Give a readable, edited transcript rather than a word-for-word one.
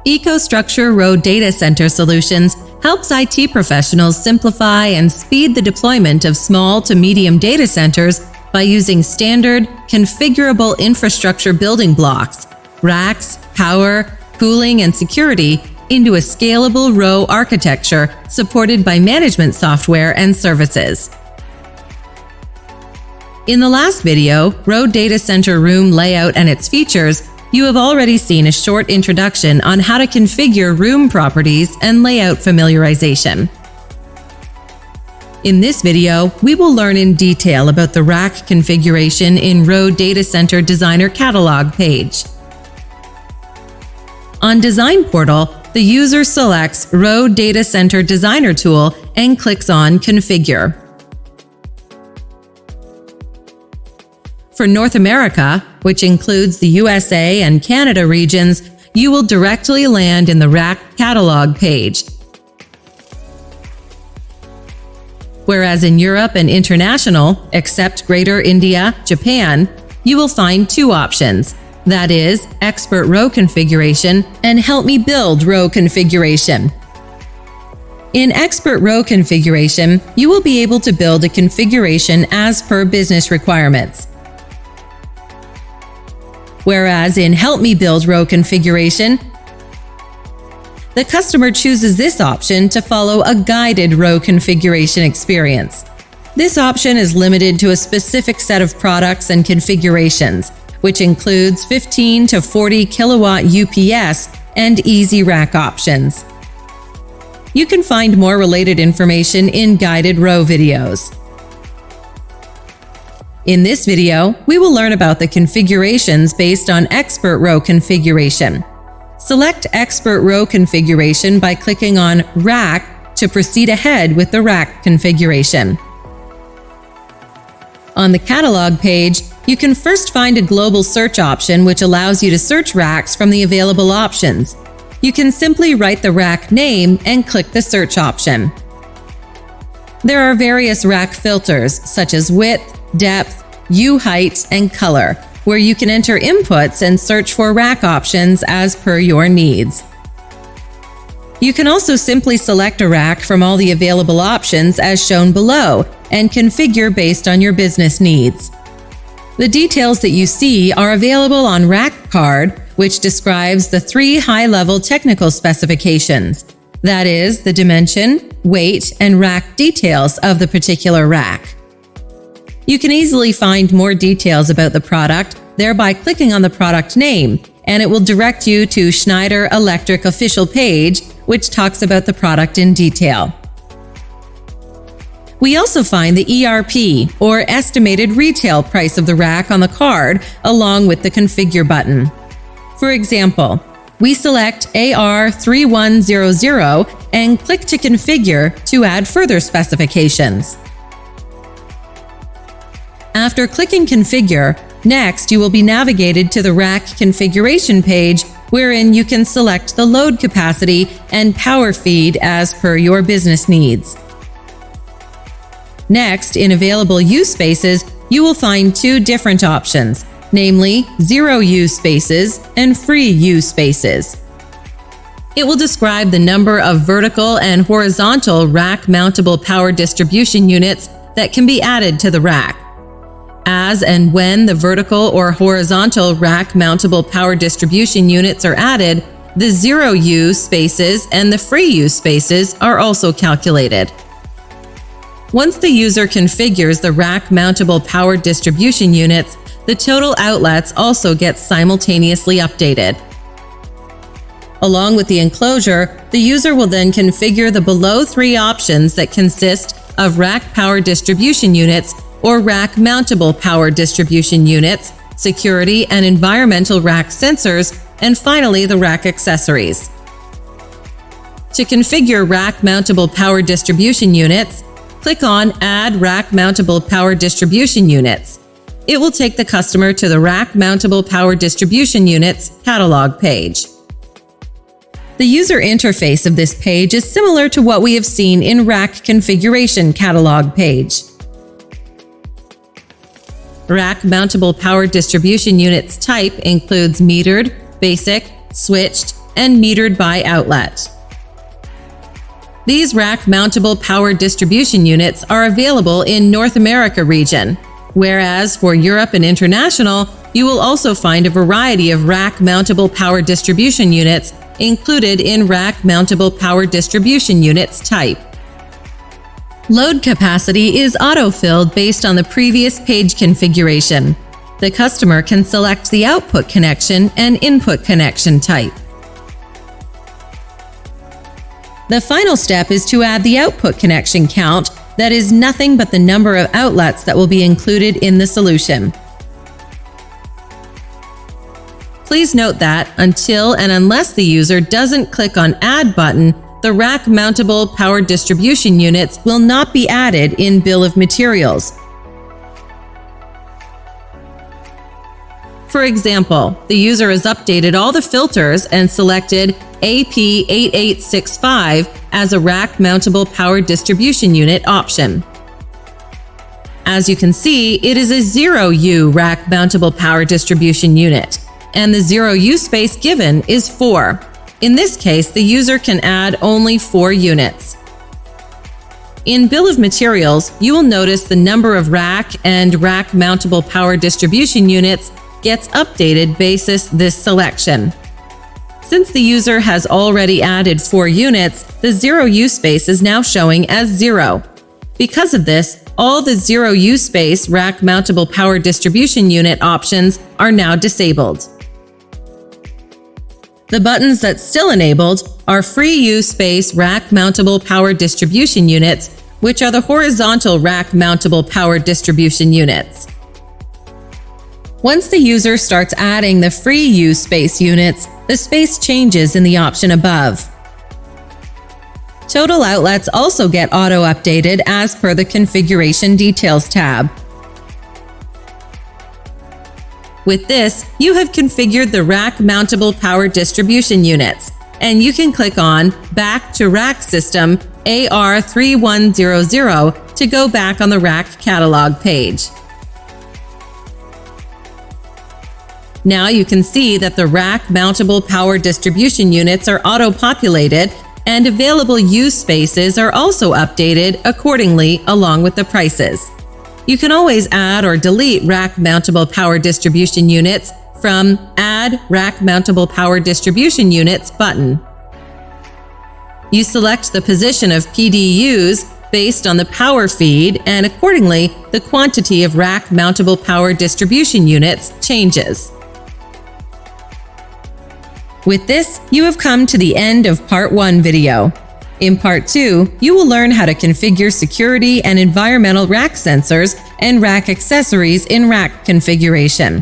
EcoStruxure Row Data Center Solutions helps IT professionals simplify and speed the deployment of small to medium data centers by using standard, configurable infrastructure building blocks, racks, power, cooling, and security into a scalable row architecture supported by management software and services. In the last video, Row Data Center Room Layout and its features, you have already seen a short introduction on how to configure room properties and layout familiarization. In this video, we will learn in detail about the rack configuration in Row Data Center Designer Catalog page. On Design Portal, the user selects Row Data Center Designer tool and clicks on Configure. For North America, which includes the USA and Canada regions, you will directly land in the Rack Catalog page. Whereas in Europe and International, except Greater India, Japan, you will find two options. That is, Expert Row Configuration and Help Me Build Row Configuration. In Expert Row Configuration, you will be able to build a configuration as per business requirements. Whereas in Help Me Build Row Configuration, the customer chooses this option to follow a guided row configuration experience. This option is limited to a specific set of products and configurations, which includes 15 to 40 kilowatt UPS and easy rack options. You can find more related information in guided row videos. In this video, we will learn about the configurations based on Expert Row Configuration. Select Expert Row Configuration by clicking on Rack to proceed ahead with the rack configuration. On the Catalog page, you can first find a global search option which allows you to search racks from the available options. You can simply write the rack name and click the search option. There are various rack filters such as width, depth, U-height, and color, where you can enter inputs and search for rack options as per your needs. You can also simply select a rack from all the available options as shown below and configure based on your business needs. The details that you see are available on Rack Card, which describes the 3 high-level technical specifications. That is, the dimension, weight, and rack details of the particular rack. You can easily find more details about the product, thereby clicking on the product name, and it will direct you to Schneider Electric official page, which talks about the product in detail. We also find the ERP, or estimated retail price of the rack on the card, along with the Configure button. For example, we select AR3100 and click to configure to add further specifications. After clicking Configure, next you will be navigated to the rack configuration page, wherein you can select the load capacity and power feed as per your business needs. Next, in available use spaces, you will find 2 different options, namely zero use spaces and free use spaces. It will describe the number of vertical and horizontal rack mountable power distribution units that can be added to the rack. As and when the vertical or horizontal rack mountable power distribution units are added, the zero-use spaces and the free-use spaces are also calculated. Once the user configures the rack mountable power distribution units, the total outlets also get simultaneously updated. Along with the enclosure, the user will then configure the below 3 options that consist of rack power distribution units or rack mountable power distribution units, security and environmental rack sensors, and finally the rack accessories. To configure rack mountable power distribution units, click on Add Rack Mountable Power Distribution Units. It will take the customer to the Rack Mountable Power Distribution Units catalog page. The user interface of this page is similar to what we have seen in Rack Configuration catalog page. Rack Mountable Power Distribution Units type includes metered, basic, switched, and metered by outlet. These rack-mountable power distribution units are available in North America region, whereas for Europe and international, you will also find a variety of rack-mountable power distribution units included in rack-mountable power distribution units type. Load capacity is auto-filled based on the previous page configuration. The customer can select the output connection and input connection type. The final step is to add the output connection count, that is nothing but the number of outlets that will be included in the solution. Please note that until and unless the user doesn't click on Add button, the rack-mountable power distribution units will not be added in Bill of Materials. For example, the user has updated all the filters and selected AP8865 as a rack-mountable power distribution unit option. As you can see, it is a 0U rack-mountable power distribution unit, and the 0U space given is 4. In this case, the user can add only 4 units. In Bill of Materials, you will notice the number of rack and rack-mountable power distribution units gets updated basis this selection. Since the user has already added 4 units, the 0U space is now showing as 0. Because of this, all the 0U space rack-mountable power distribution unit options are now disabled. The buttons that still enabled are Free U space rack-mountable power distribution units, which are the horizontal rack-mountable power distribution units. Once the user starts adding the Free U space units, the space changes in the option above. Total outlets also get auto-updated as per the Configuration Details tab. With this, you have configured the rack-mountable power distribution units, and you can click on Back to Rack System AR3100 to go back on the rack catalog page. Now you can see that the rack-mountable power distribution units are auto-populated, and available use spaces are also updated accordingly along with the prices. You can always add or delete rack-mountable power distribution units from Add Rack-Mountable Power Distribution Units button. You select the position of PDUs based on the power feed, and accordingly, the quantity of rack-mountable power distribution units changes. With this, you have come to the end of Part 1 video. In Part 2, you will learn how to configure security and environmental rack sensors and rack accessories in rack configuration.